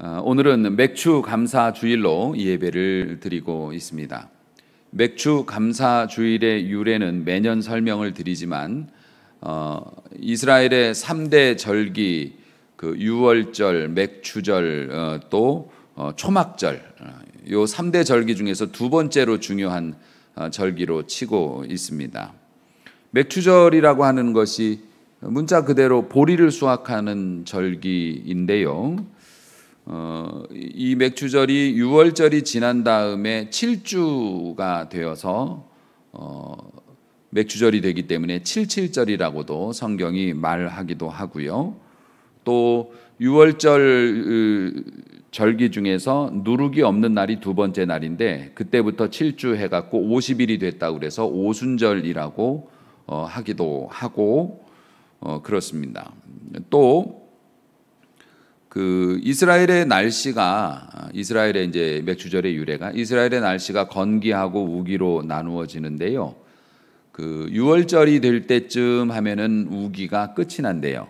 오늘은 맥주 감사 주일로 이 예배를 드리고 있습니다. 맥주 감사 주일의 유래는 매년 설명을 드리지만 이스라엘의 3대 절기, 그 유월절, 맥주절, 또 초막절, 요 3대 절기 중에서 두 번째로 중요한 절기로 치고 있습니다. 맥주절이라고 하는 것이 문자 그대로 보리를 수확하는 절기인데요. 이 맥주절이 6월절이 지난 다음에 7주가 되어서 맥주절이 되기 때문에 77절이라고도 성경이 말하기도 하고요. 또 6월절 절기 중에서 누룩이 없는 날이 두 번째 날인데 그때부터 7주 해갖고 50일이 됐다고 그래서 오순절이라고 하기도 하고 그렇습니다. 또 그 이스라엘의 날씨가 이스라엘의 이제 맥주절의 유래가 이스라엘의 날씨가 건기하고 우기로 나누어지는데요. 그 6월절이 될 때쯤 하면은 우기가 끝이 난대요.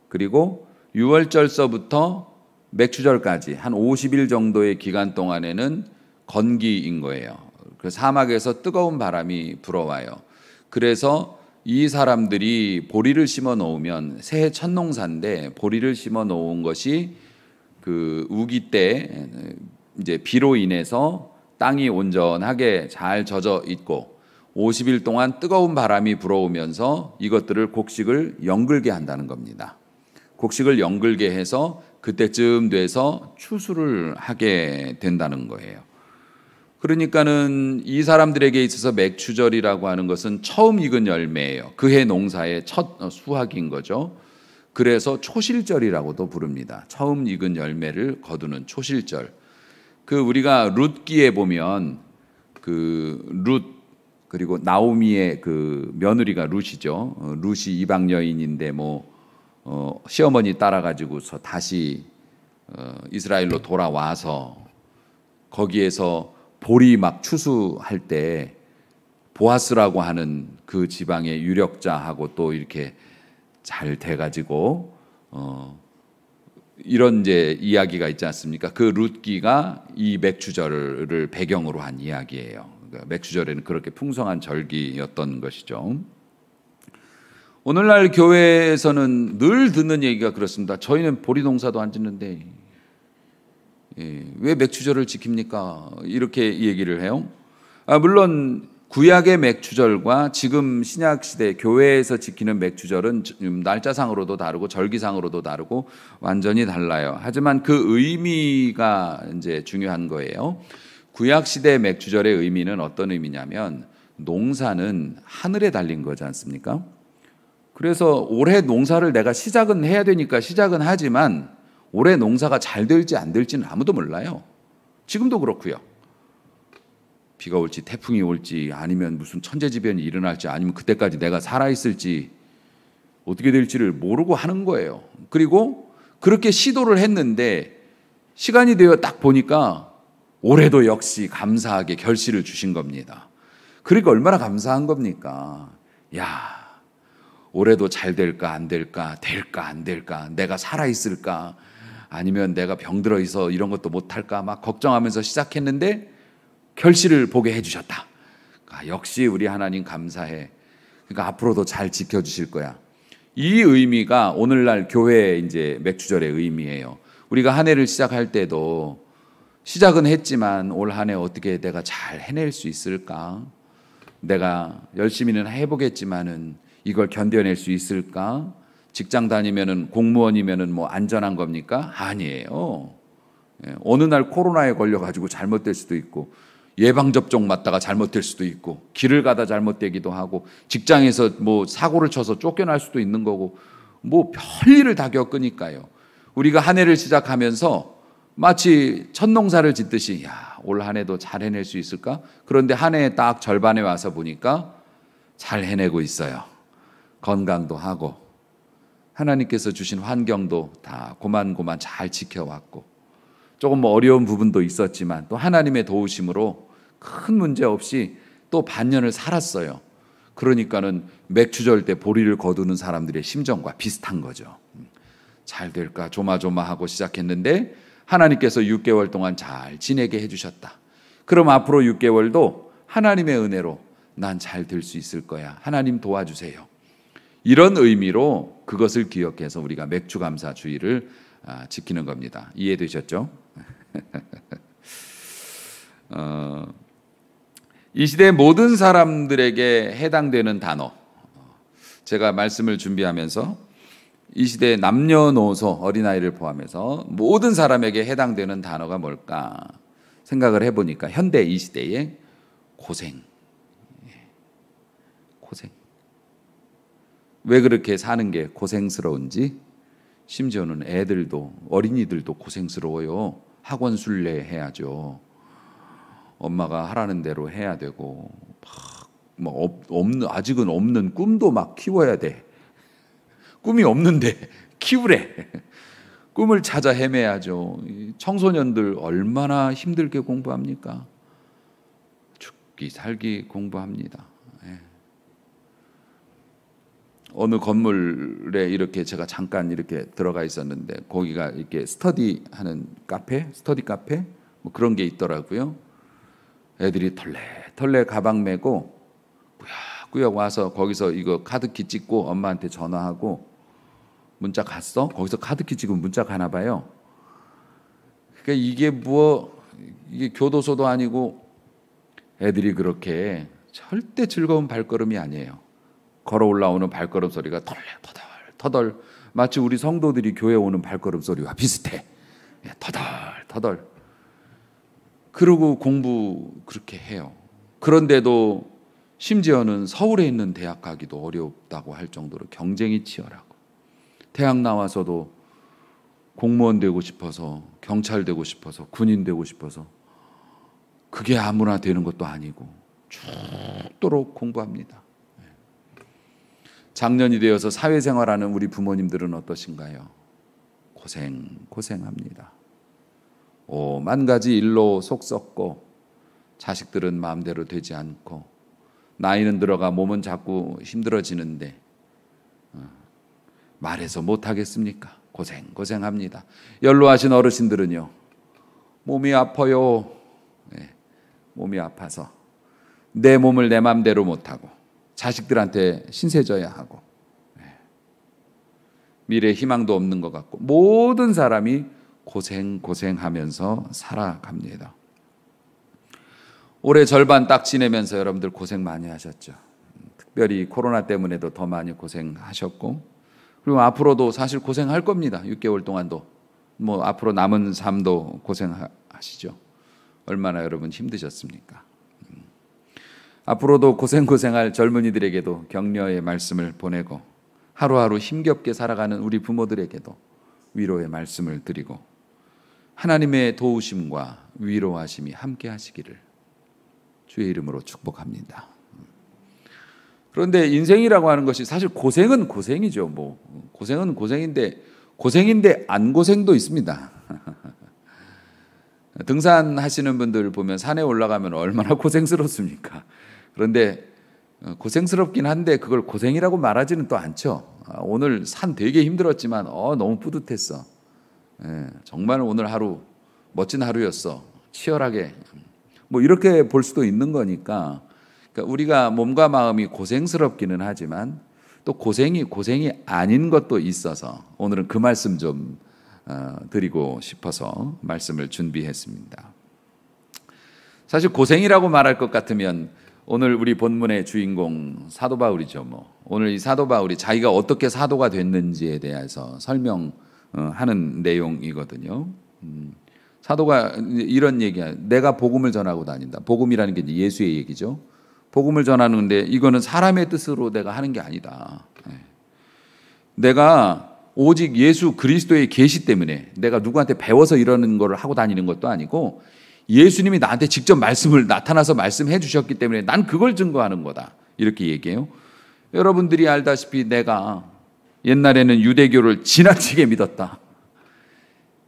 그리고 6월절서부터 맥주절까지 한 50일 정도의 기간 동안에는 건기인 거예요. 그 사막에서 뜨거운 바람이 불어와요. 그래서 이 사람들이 보리를 심어 놓으면 새해 첫 농사인데 보리를 심어 놓은 것이 그 우기 때 이제 비로 인해서 땅이 온전하게 잘 젖어 있고 50일 동안 뜨거운 바람이 불어오면서 이것들을 곡식을 연글게 한다는 겁니다. 곡식을 연글게 해서 그때쯤 돼서 추수를 하게 된다는 거예요. 그러니까는 이 사람들에게 있어서 맥주절이라고 하는 것은 처음 익은 열매예요. 그해 농사의 첫 수확인 거죠. 그래서 초실절이라고도 부릅니다. 처음 익은 열매를 거두는 초실절. 그 우리가 룻기에 보면 그 룻 그리고 나오미의 그 며느리가 룻이죠. 룻이 이방 여인인데 시어머니 따라가지고서 다시 이스라엘로 돌아와서 거기에서 보리 막 추수할 때 보아스라고 하는 그 지방의 유력자하고 또 이렇게 잘 돼가지고 이런 이제 이야기가 있지 않습니까? 그 룻기가 이 맥주절을 배경으로 한 이야기예요. 그러니까 맥주절에는 그렇게 풍성한 절기였던 것이죠. 오늘날 교회에서는 늘 듣는 얘기가 그렇습니다. 저희는 보리 농사도 안 짓는데 왜 맥주절을 지킵니까? 이렇게 얘기를 해요. 물론 구약의 맥주절과 지금 신약시대 교회에서 지키는 맥주절은 날짜상으로도 다르고 절기상으로도 다르고 완전히 달라요. 하지만 그 의미가 이제 중요한 거예요. 구약시대 맥주절의 의미는 어떤 의미냐면 농사는 하늘에 달린 거지 않습니까? 그래서 올해 농사를 내가 시작은 해야 되니까 시작은 하지만 올해 농사가 잘 될지 안 될지는 아무도 몰라요. 지금도 그렇고요. 비가 올지 태풍이 올지 아니면 무슨 천재지변이 일어날지 아니면 그때까지 내가 살아있을지 어떻게 될지를 모르고 하는 거예요. 그리고 그렇게 시도를 했는데 시간이 되어 딱 보니까 올해도 역시 감사하게 결실을 주신 겁니다. 그러니까 얼마나 감사한 겁니까? 야, 올해도 잘 될까 안 될까, 될까 안 될까, 내가 살아있을까, 아니면 내가 병들어 있어 이런 것도 못할까 막 걱정하면서 시작했는데 결실을 보게 해주셨다. 역시 우리 하나님 감사해. 그러니까 앞으로도 잘 지켜주실 거야. 이 의미가 오늘날 교회의 이제 맥주절의 의미예요. 우리가 한 해를 시작할 때도 시작은 했지만 올 한 해 어떻게 내가 잘 해낼 수 있을까? 내가 열심히는 해보겠지만은 이걸 견뎌낼 수 있을까? 직장 다니면은 공무원이면은 안전한 겁니까? 아니에요. 어느 날 코로나에 걸려가지고 잘못될 수도 있고 예방접종 맞다가 잘못될 수도 있고 길을 가다 잘못되기도 하고 직장에서 사고를 쳐서 쫓겨날 수도 있는 거고 별일을 다 겪으니까요. 우리가 한 해를 시작하면서 마치 첫 농사를 짓듯이 올 한 해도 잘 해낼 수 있을까? 그런데 한 해 딱 절반에 와서 보니까 잘 해내고 있어요. 건강도 하고 하나님께서 주신 환경도 다 고만고만 잘 지켜왔고 조금 어려운 부분도 있었지만 또 하나님의 도우심으로 큰 문제 없이 또 반년을 살았어요. 그러니까는 맥주절 때 보리를 거두는 사람들의 심정과 비슷한 거죠. 잘 될까 조마조마하고 시작했는데 하나님께서 6개월 동안 잘 지내게 해주셨다. 그럼 앞으로 6개월도 하나님의 은혜로 난 잘 될 수 있을 거야. 하나님 도와주세요. 이런 의미로 그것을 기억해서 우리가 맥주감사 주일을 지키는 겁니다. 이해되셨죠? 이 시대의 모든 사람들에게 해당되는 단어, 제가 말씀을 준비하면서 이 시대의 남녀노소 어린아이를 포함해서 모든 사람에게 해당되는 단어가 뭘까 생각을 해보니까 현대 이 시대의 고생. 왜 그렇게 사는 게 고생스러운지, 심지어는 애들도, 어린이들도 고생스러워요. 학원 순례 해야죠. 엄마가 하라는 대로 해야 되고, 아직은 없는 꿈도 막 키워야 돼. 꿈이 없는데 키우래. 꿈을 찾아 헤매야죠. 청소년들 얼마나 힘들게 공부합니까? 죽기 살기 공부합니다. 어느 건물에 이렇게 제가 잠깐 이렇게 들어가 있었는데 거기가 이렇게 스터디 카페 뭐 그런 게 있더라고요. 애들이 털레 가방 메고 꾸역꾸역 와서 거기서 이거 카드키 찍고 엄마한테 전화하고 문자 갔어? 거기서 카드키 찍으면 문자 가나 봐요. 그러니까 이게 교도소도 아니고 애들이 그렇게 절대 즐거운 발걸음이 아니에요. 걸어 올라오는 발걸음 소리가 터덜 마치 우리 성도들이 교회 오는 발걸음 소리와 비슷해. 터덜. 그러고 공부 그렇게 해요. 그런데도 심지어는 서울에 있는 대학 가기도 어렵다고 할 정도로 경쟁이 치열하고, 대학 나와서도 공무원 되고 싶어서, 경찰 되고 싶어서, 군인 되고 싶어서 그게 아무나 되는 것도 아니고 죽도록 공부합니다. 장년이 되어서 사회생활하는 우리 부모님들은 어떠신가요? 고생합니다. 만 가지 일로 속 썩고 자식들은 마음대로 되지 않고 나이는 들어가 몸은 자꾸 힘들어지는데 말해서 못하겠습니까? 고생합니다. 연로하신 어르신들은요, 몸이 아파요. 몸이 아파서 내 몸을 내 맘대로 못하고 자식들한테 신세져야 하고 미래에 희망도 없는 것 같고 모든 사람이 고생하면서 살아갑니다. 올해 절반 딱 지내면서 여러분들 고생 많이 하셨죠. 특별히 코로나 때문에도 더 많이 고생하셨고, 그리고 앞으로도 사실 고생할 겁니다. 6개월 동안도 뭐 앞으로 남은 삶도 고생하시죠. 얼마나 여러분 힘드셨습니까? 앞으로도 고생할 젊은이들에게도 격려의 말씀을 보내고, 하루하루 힘겹게 살아가는 우리 부모들에게도 위로의 말씀을 드리고, 하나님의 도우심과 위로하심이 함께 하시기를 주의 이름으로 축복합니다. 그런데 인생이라고 하는 것이 사실 고생은 고생이죠. 고생은 고생인데 안 고생도 있습니다. 등산하시는 분들 보면 산에 올라가면 얼마나 고생스럽습니까? 그런데 고생스럽긴 한데 그걸 고생이라고 말하지는 또 않죠. 오늘 산 되게 힘들었지만 너무 뿌듯했어. 정말 오늘 하루 멋진 하루였어. 치열하게. 이렇게 볼 수도 있는 거니까, 그러니까 우리가 몸과 마음이 고생스럽기는 하지만 또 고생이 아닌 것도 있어서 오늘은 그 말씀 좀 드리고 싶어서 말씀을 준비했습니다. 사실 고생이라고 말할 것 같으면 오늘 우리 본문의 주인공 사도 바울이죠. 오늘 이 사도 바울이 자기가 어떻게 사도가 됐는지에 대해서 설명하는 내용이거든요. 사도가 이런 얘기야. 내가 복음을 전하고 다닌다. 복음이라는 게 예수의 얘기죠. 복음을 전하는데 이거는 사람의 뜻으로 내가 하는 게 아니다. 내가 오직 예수 그리스도의 계시 때문에, 내가 누구한테 배워서 이러는 걸 하고 다니는 것도 아니고 예수님이 나한테 직접 나타나서 말씀해 주셨기 때문에 난 그걸 증거하는 거다. 이렇게 얘기해요. 여러분들이 알다시피 내가 옛날에는 유대교를 지나치게 믿었다.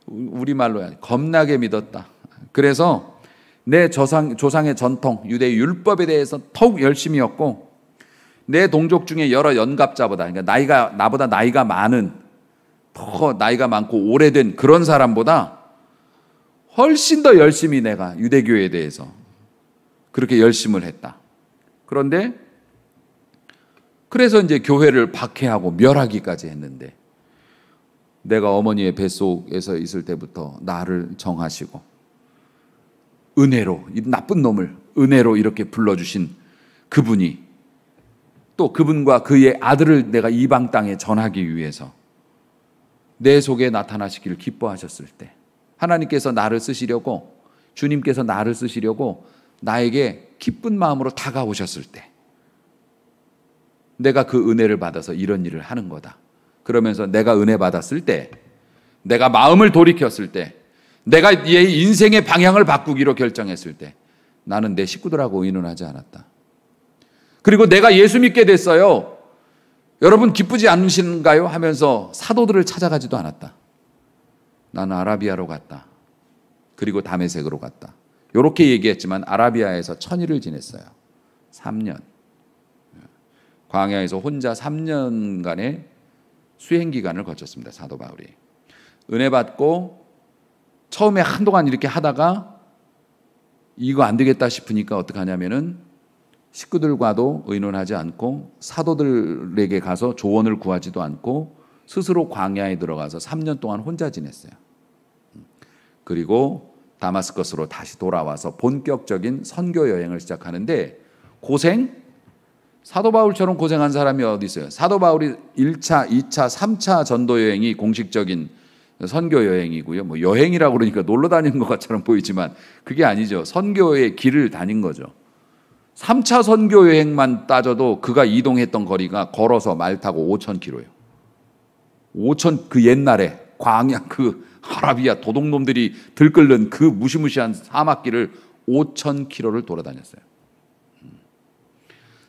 우리말로 겁나게 믿었다. 그래서 내 조상의 전통, 유대 율법에 대해서 더욱 열심히였고, 내 동족 중에 여러 연갑자보다, 그러니까 나보다 나이가 많은, 더 나이가 많고 오래된 그런 사람보다 훨씬 더 열심히 내가 유대교에 대해서 그렇게 열심을 했다. 그런데 그래서 이제 교회를 박해하고 멸하기까지 했는데 내가 어머니의 뱃속에서 있을 때부터 나를 정하시고 은혜로, 이 나쁜 놈을 은혜로 이렇게 불러주신 그분이 또 그분과 그의 아들을 내가 이방 땅에 전하기 위해서 내 속에 나타나시기를 기뻐하셨을 때 하나님께서 나를 쓰시려고, 주님께서 나를 쓰시려고 나에게 기쁜 마음으로 다가오셨을 때 내가 그 은혜를 받아서 이런 일을 하는 거다. 그러면서 내가 은혜 받았을 때, 내가 마음을 돌이켰을 때, 내가 내 인생의 방향을 바꾸기로 결정했을 때 나는 내 식구들하고 의논하지 않았다. 그리고 내가 예수 믿게 됐어요. 여러분 기쁘지 않으신가요? 하면서 사도들을 찾아가지도 않았다. 나는 아라비아로 갔다. 그리고 다메섹으로 갔다. 이렇게 얘기했지만 아라비아에서 1000일을 지냈어요. 3년. 광야에서 혼자 3년간의 수행기간을 거쳤습니다. 사도 바울이. 은혜 받고 처음에 한동안 이렇게 하다가 이거 안 되겠다 싶으니까 어떻게 하냐면은 식구들과도 의논하지 않고 사도들에게 가서 조언을 구하지도 않고 스스로 광야에 들어가서 3년 동안 혼자 지냈어요. 그리고 다마스커스로 다시 돌아와서 본격적인 선교 여행을 시작하는데 고생? 사도 바울처럼 고생한 사람이 어디 있어요? 사도 바울이 1차, 2차, 3차 전도 여행이 공식적인 선교 여행이고요. 뭐 여행이라고 그러니까 놀러 다니는 것처럼 보이지만 그게 아니죠. 선교의 길을 다닌 거죠. 3차 선교 여행만 따져도 그가 이동했던 거리가 걸어서 말 타고 5,000km예요. 5,000, 그 옛날에 광야 그 아라비아 도둑놈들이 들끓는 그 무시무시한 사막길을 5,000km를 돌아다녔어요.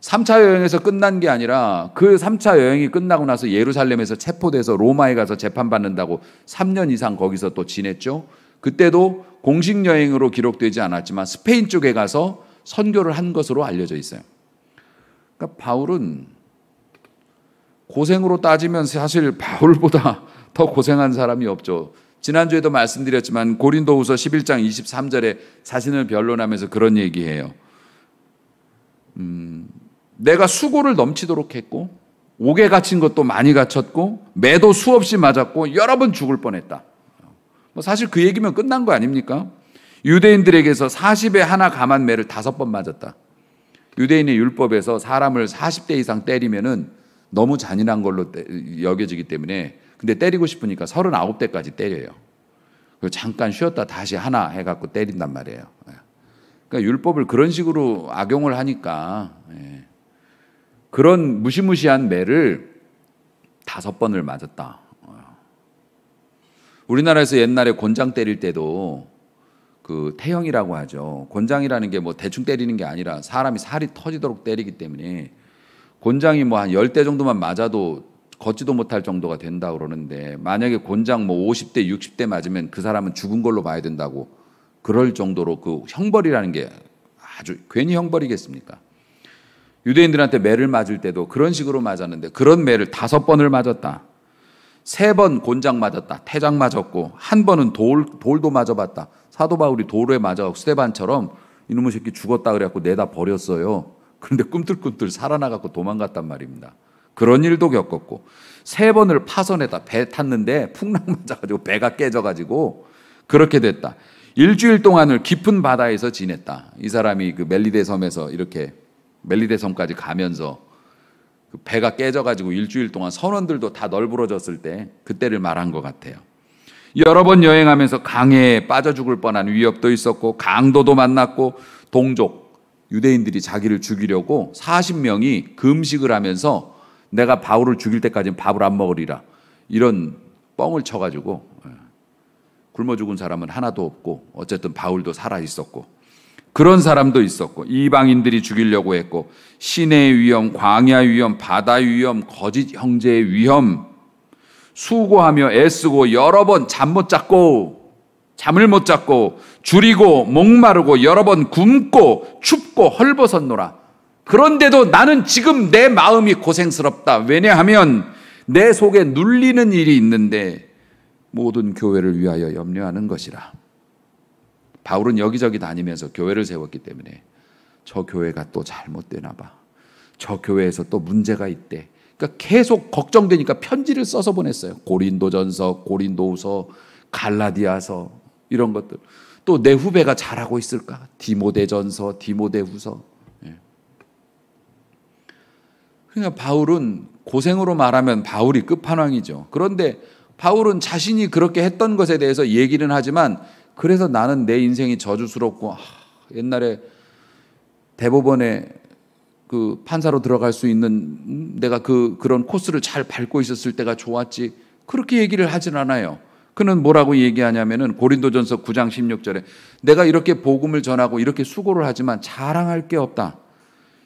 3차 여행에서 끝난 게 아니라 그 3차 여행이 끝나고 나서 예루살렘에서 체포돼서 로마에 가서 재판받는다고 3년 이상 거기서 또 지냈죠. 그때도 공식 여행으로 기록되지 않았지만 스페인 쪽에 가서 선교를 한 것으로 알려져 있어요. 그러니까 바울은 고생으로 따지면 사실 바울보다 더 고생한 사람이 없죠. 지난주에도 말씀드렸지만 고린도후서 11장 23절에 자신을 변론하면서 그런 얘기해요. 내가 수고를 넘치도록 했고 옥에 갇힌 것도 많이 갇혔고 매도 수없이 맞았고 여러 번 죽을 뻔했다. 뭐 사실 그 얘기면 끝난 거 아닙니까? 유대인들에게서 40에 하나 감한 매를 5번 맞았다. 유대인의 율법에서 사람을 40대 이상 때리면은 너무 잔인한 걸로 여겨지기 때문에 근데 때리고 싶으니까 39대까지 때려요. 그리고 잠깐 쉬었다 다시 하나 해갖고 때린단 말이에요. 그러니까 율법을 그런 식으로 악용을 하니까 그런 무시무시한 매를 5번을 맞았다. 우리나라에서 옛날에 곤장 때릴 때도 그 태형이라고 하죠. 곤장이라는 게 뭐 대충 때리는 게 아니라 사람이 살이 터지도록 때리기 때문에 곤장이 뭐 한 10대 정도만 맞아도 걷지도 못할 정도가 된다고 그러는데 만약에 곤장 뭐 50대, 60대 맞으면 그 사람은 죽은 걸로 봐야 된다고 그럴 정도로 그 형벌이라는 게 아주 괜히 형벌이겠습니까? 유대인들한테 매를 맞을 때도 그런 식으로 맞았는데 그런 매를 5번을 맞았다. 3번 곤장 맞았다. 태장 맞았고 1번은 돌도 맞아봤다. 사도 바울이 돌에 맞아 스데반처럼 이놈의 새끼 죽었다 그래갖고 내다 버렸어요. 그런데 꿈틀꿈틀 살아나갖고 도망갔단 말입니다. 그런 일도 겪었고 3번을 파선에다 배 탔는데 풍랑 맞아가지고 배가 깨져가지고 그렇게 됐다. 일주일 동안을 깊은 바다에서 지냈다. 이 사람이 그 멜리데 섬에서 이렇게 멜리데 섬까지 가면서 그 배가 깨져가지고 일주일 동안 선원들도 다 널브러졌을 때 그때를 말한 것 같아요. 여러 번 여행하면서 강에 빠져 죽을 뻔한 위협도 있었고 강도도 만났고 동족 유대인들이 자기를 죽이려고 40명이 금식을 하면서 내가 바울을 죽일 때까지는 밥을 안 먹으리라 이런 뻥을 쳐가지고 굶어 죽은 사람은 하나도 없고 어쨌든 바울도 살아 있었고 그런 사람도 있었고 이방인들이 죽이려고 했고 시내의 위험, 광야 위험, 바다 위험, 거짓 형제의 위험 수고하며 애쓰고 여러 번 잠 못 잤고 잠을 못 잤고 줄이고 목마르고 여러 번 굶고 춥고 헐벗었노라. 그런데도 나는 지금 내 마음이 고생스럽다. 왜냐하면 내 속에 눌리는 일이 있는데 모든 교회를 위하여 염려하는 것이라. 바울은 여기저기 다니면서 교회를 세웠기 때문에 저 교회가 또 잘못되나 봐. 저 교회에서 또 문제가 있대. 그러니까 계속 걱정되니까 편지를 써서 보냈어요. 고린도전서, 고린도후서, 갈라디아서 이런 것들. 또 내 후배가 잘하고 있을까? 디모데전서, 디모데후서. 그러니까 바울은 고생으로 말하면 바울이 끝판왕이죠. 그런데 바울은 자신이 그렇게 했던 것에 대해서 얘기는 하지만 그래서 나는 내 인생이 저주스럽고 옛날에 대법원에 그 판사로 들어갈 수 있는 내가 그런 코스를 잘 밟고 있었을 때가 좋았지. 그렇게 얘기를 하진 않아요. 그는 뭐라고 얘기하냐면은 고린도전서 9장 16절에 내가 이렇게 복음을 전하고 이렇게 수고를 하지만 자랑할 게 없다.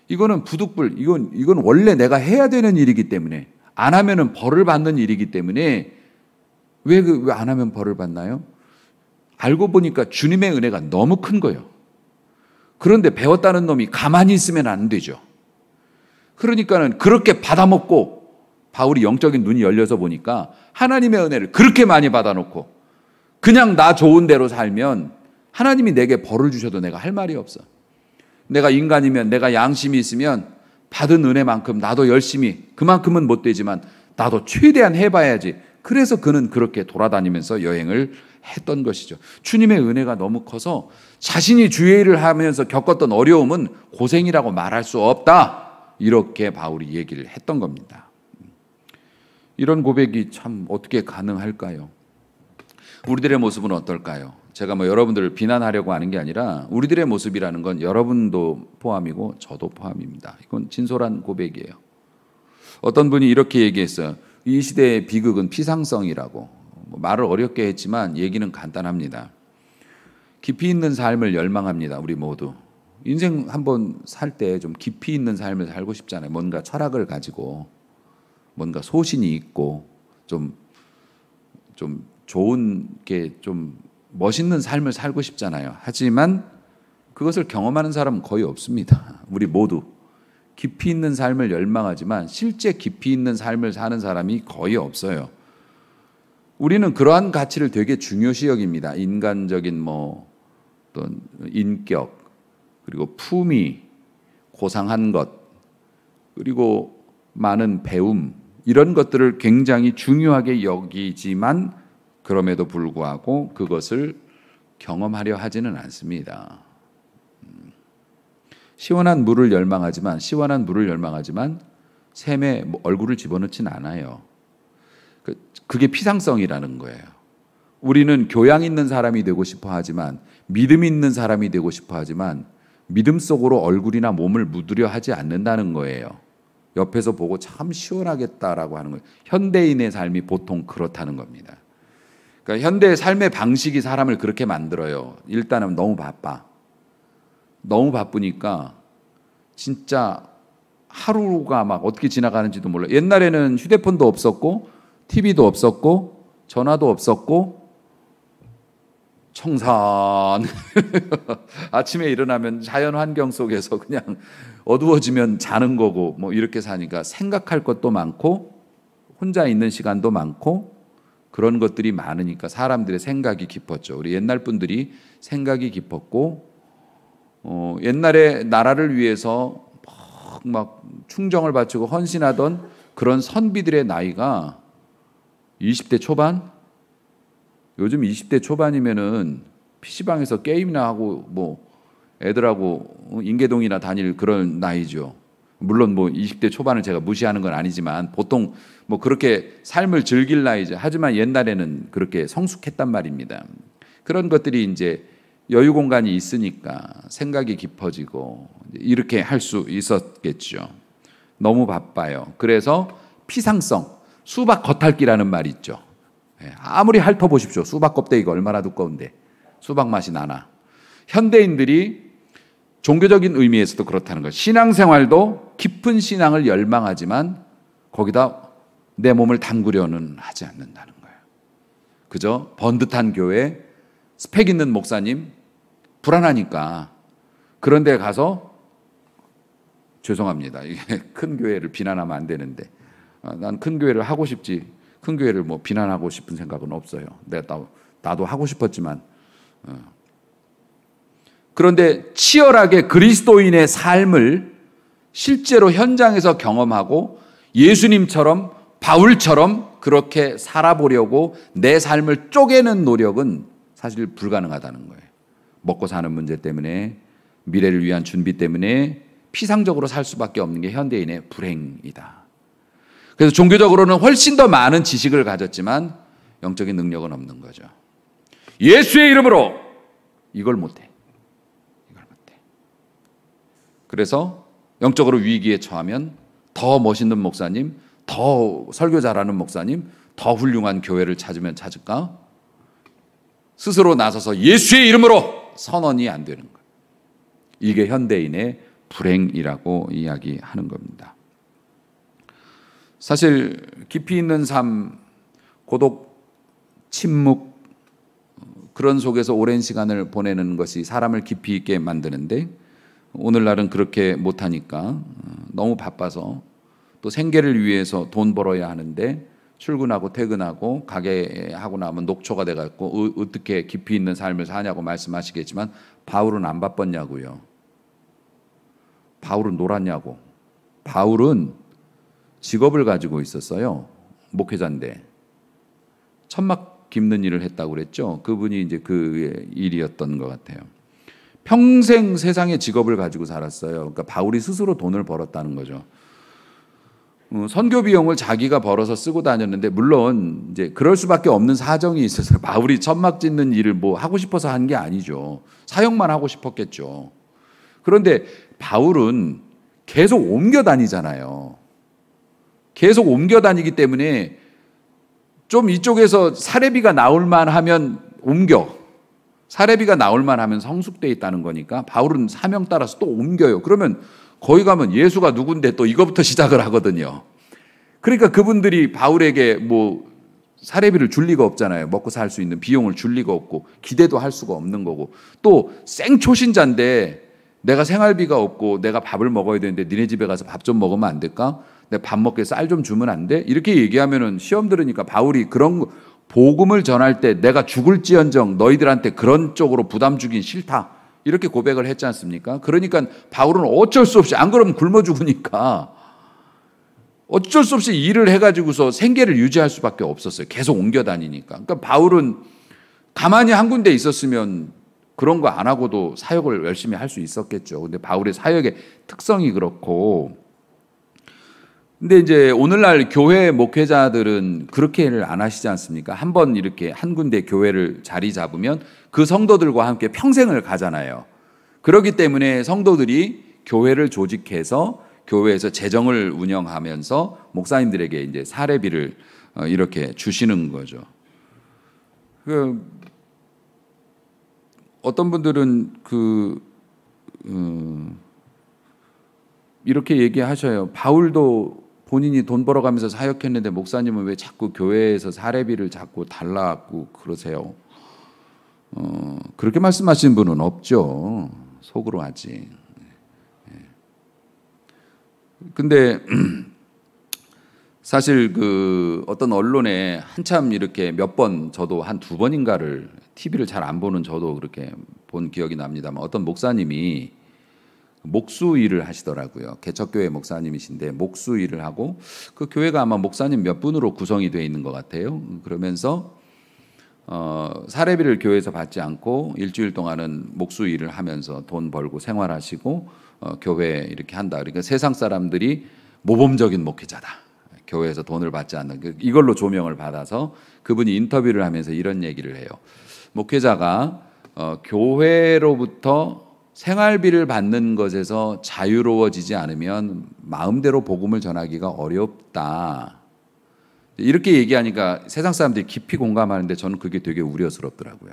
이거는 부득불, 이건 원래 내가 해야 되는 일이기 때문에 안 하면은 벌을 받는 일이기 때문에 왜 안 하면 벌을 받나요? 알고 보니까 주님의 은혜가 너무 큰 거예요. 그런데 배웠다는 놈이 가만히 있으면 안 되죠. 그러니까는 그렇게 받아먹고 바울이 영적인 눈이 열려서 보니까 하나님의 은혜를 그렇게 많이 받아놓고 그냥 나 좋은 대로 살면 하나님이 내게 벌을 주셔도 내가 할 말이 없어. 내가 인간이면 내가 양심이 있으면 받은 은혜만큼 나도 열심히 그만큼은 못 되지만 나도 최대한 해봐야지. 그래서 그는 그렇게 돌아다니면서 여행을 했던 것이죠. 주님의 은혜가 너무 커서 자신이 주의 일을 하면서 겪었던 어려움은 고생이라고 말할 수 없다. 이렇게 바울이 얘기를 했던 겁니다. 이런 고백이 참 어떻게 가능할까요? 우리들의 모습은 어떨까요? 제가 뭐 여러분들을 비난하려고 하는 게 아니라 우리들의 모습이라는 건 여러분도 포함이고 저도 포함입니다. 이건 진솔한 고백이에요. 어떤 분이 이렇게 얘기했어요. 이 시대의 비극은 피상성이라고. 말을 어렵게 했지만 얘기는 간단합니다. 깊이 있는 삶을 열망합니다. 우리 모두. 인생 한번 살 때 좀 깊이 있는 삶을 살고 싶잖아요. 뭔가 철학을 가지고 뭔가 소신이 있고 좀 좋은 게 좀 멋있는 삶을 살고 싶잖아요. 하지만 그것을 경험하는 사람은 거의 없습니다. 우리 모두 깊이 있는 삶을 열망하지만 실제 깊이 있는 삶을 사는 사람이 거의 없어요. 우리는 그러한 가치를 되게 중요시 여깁니다. 인간적인 어떤 인격, 그리고 품위, 고상한 것, 그리고 많은 배움, 이런 것들을 굉장히 중요하게 여기지만 그럼에도 불구하고 그것을 경험하려 하지는 않습니다. 시원한 물을 열망하지만 샘에 얼굴을 집어넣지는 않아요. 그게 피상성이라는 거예요. 우리는 교양 있는 사람이 되고 싶어 하지만 믿음 있는 사람이 되고 싶어 하지만 믿음 속으로 얼굴이나 몸을 묻으려 하지 않는다는 거예요. 옆에서 보고 참 시원하겠다라고 하는 거예요. 현대인의 삶이 보통 그렇다는 겁니다. 그러니까 현대의 삶의 방식이 사람을 그렇게 만들어요. 일단은 너무 바빠. 너무 바쁘니까 진짜 하루가 막 어떻게 지나가는지도 몰라. 옛날에는 휴대폰도 없었고 TV도 없었고 전화도 없었고 청산 아침에 일어나면 자연 환경 속에서 그냥 어두워지면 자는 거고 뭐 이렇게 사니까 생각할 것도 많고 혼자 있는 시간도 많고 그런 것들이 많으니까 사람들의 생각이 깊었죠. 우리 옛날 분들이 생각이 깊었고 옛날에 나라를 위해서 막 충정을 바치고 헌신하던 그런 선비들의 나이가 20대 초반? 요즘 20대 초반이면은 PC방에서 게임이나 하고 뭐 애들하고 인계동이나 다닐 그런 나이죠. 물론 뭐 20대 초반을 제가 무시하는 건 아니지만 보통 뭐 그렇게 삶을 즐길 나이죠. 하지만 옛날에는 그렇게 성숙했단 말입니다. 그런 것들이 이제 여유 공간이 있으니까 생각이 깊어지고 이렇게 할 수 있었겠죠. 너무 바빠요. 그래서 피상성, 수박 겉핥기라는 말이 있죠. 아무리 핥아보십시오. 수박 껍데기가 얼마나 두꺼운데 수박 맛이 나나. 현대인들이 종교적인 의미에서도 그렇다는 거예요. 신앙생활도 깊은 신앙을 열망하지만 거기다 내 몸을 담그려는 하지 않는다는 거예요. 그저 번듯한 교회, 스펙 있는 목사님, 불안하니까 그런 데 가서 죄송합니다. 이게 큰 교회를 비난하면 안 되는데 난 큰 교회를 하고 싶지 큰 교회를 뭐 비난하고 싶은 생각은 없어요. 나도 하고 싶었지만 그런데 치열하게 그리스도인의 삶을 실제로 현장에서 경험하고 예수님처럼 바울처럼 그렇게 살아보려고 내 삶을 쪼개는 노력은 사실 불가능하다는 거예요. 먹고 사는 문제 때문에, 미래를 위한 준비 때문에 피상적으로 살 수밖에 없는 게 현대인의 불행이다. 그래서 종교적으로는 훨씬 더 많은 지식을 가졌지만 영적인 능력은 없는 거죠. 예수의 이름으로 이걸 못해. 그래서 영적으로 위기에 처하면 더 멋있는 목사님, 더 설교 잘하는 목사님, 더 훌륭한 교회를 찾으면 찾을까? 스스로 나서서 예수의 이름으로 선언이 안 되는 거예요. 이게 현대인의 불행이라고 이야기하는 겁니다. 사실 깊이 있는 삶, 고독, 침묵, 그런 속에서 오랜 시간을 보내는 것이 사람을 깊이 있게 만드는데 오늘날은 그렇게 못하니까 너무 바빠서 또 생계를 위해서 돈 벌어야 하는데 출근하고 퇴근하고 가게 하고 나면 녹초가 돼갖고 어떻게 깊이 있는 삶을 사냐고 말씀하시겠지만 바울은 안 바빴냐고요. 바울은 놀았냐고. 바울은 직업을 가지고 있었어요. 목회자인데 천막 깁는 일을 했다고 그랬죠. 그분이 이제 그 일이었던 것 같아요. 평생 세상의 직업을 가지고 살았어요. 그러니까 바울이 스스로 돈을 벌었다는 거죠. 선교 비용을 자기가 벌어서 쓰고 다녔는데 물론 이제 그럴 수밖에 없는 사정이 있어서 바울이 천막 짓는 일을 뭐 하고 싶어서 한 게 아니죠. 사역만 하고 싶었겠죠. 그런데 바울은 계속 옮겨 다니잖아요. 계속 옮겨 다니기 때문에 좀 이쪽에서 사례비가 나올 만하면 옮겨. 사례비가 나올 만하면 성숙돼 있다는 거니까 바울은 사명 따라서 또 옮겨요. 그러면 거기 가면 예수가 누군데 또 이거부터 시작을 하거든요. 그러니까 그분들이 바울에게 뭐 사례비를 줄 리가 없잖아요. 먹고 살 수 있는 비용을 줄 리가 없고 기대도 할 수가 없는 거고 또 생초신자인데 내가 생활비가 없고 내가 밥을 먹어야 되는데 니네 집에 가서 밥 좀 먹으면 안 될까? 내가 밥 먹게 쌀 좀 주면 안 돼? 이렇게 얘기하면은 시험 들으니까 바울이 그런 복음을 전할 때 내가 죽을지언정 너희들한테 그런 쪽으로 부담 주긴 싫다. 이렇게 고백을 했지 않습니까? 그러니까 바울은 어쩔 수 없이 안 그러면 굶어 죽으니까 어쩔 수 없이 일을 해가지고서 생계를 유지할 수밖에 없었어요. 계속 옮겨 다니니까. 그러니까 바울은 가만히 한 군데 있었으면 그런 거 안 하고도 사역을 열심히 할 수 있었겠죠. 근데 바울의 사역의 특성이 그렇고 근데 이제 오늘날 교회 목회자들은 그렇게를 안 하시지 않습니까? 한번 이렇게 한 군데 교회를 자리 잡으면 그 성도들과 함께 평생을 가잖아요. 그렇기 때문에 성도들이 교회를 조직해서 교회에서 재정을 운영하면서 목사님들에게 이제 사례비를 이렇게 주시는 거죠. 어떤 분들은 이렇게 얘기하셔요. 바울도 본인이 돈 벌어가면서 사역했는데 목사님은 왜 자꾸 교회에서 사례비를 자꾸 달라고 그러세요? 그렇게 말씀하시는 분은 없죠. 속으로 하지. 근데 사실 어떤 언론에 한참 이렇게 몇 번 저도 한 두 번인가를 TV를 잘 안 보는 저도 그렇게 본 기억이 납니다만 어떤 목사님이 목수 일을 하시더라고요. 개척교회 목사님이신데 목수 일을 하고 그 교회가 아마 목사님 몇 분으로 구성이 되어 있는 것 같아요. 그러면서 사례비를 교회에서 받지 않고 일주일 동안은 목수 일을 하면서 돈 벌고 생활하시고 교회 이렇게 한다. 그러니까 세상 사람들이 모범적인 목회자다. 교회에서 돈을 받지 않는 이걸로 조명을 받아서 그분이 인터뷰를 하면서 이런 얘기를 해요. 목회자가 교회로부터 생활비를 받는 것에서 자유로워지지 않으면 마음대로 복음을 전하기가 어렵다. 이렇게 얘기하니까 세상 사람들이 깊이 공감하는데 저는 그게 되게 우려스럽더라고요.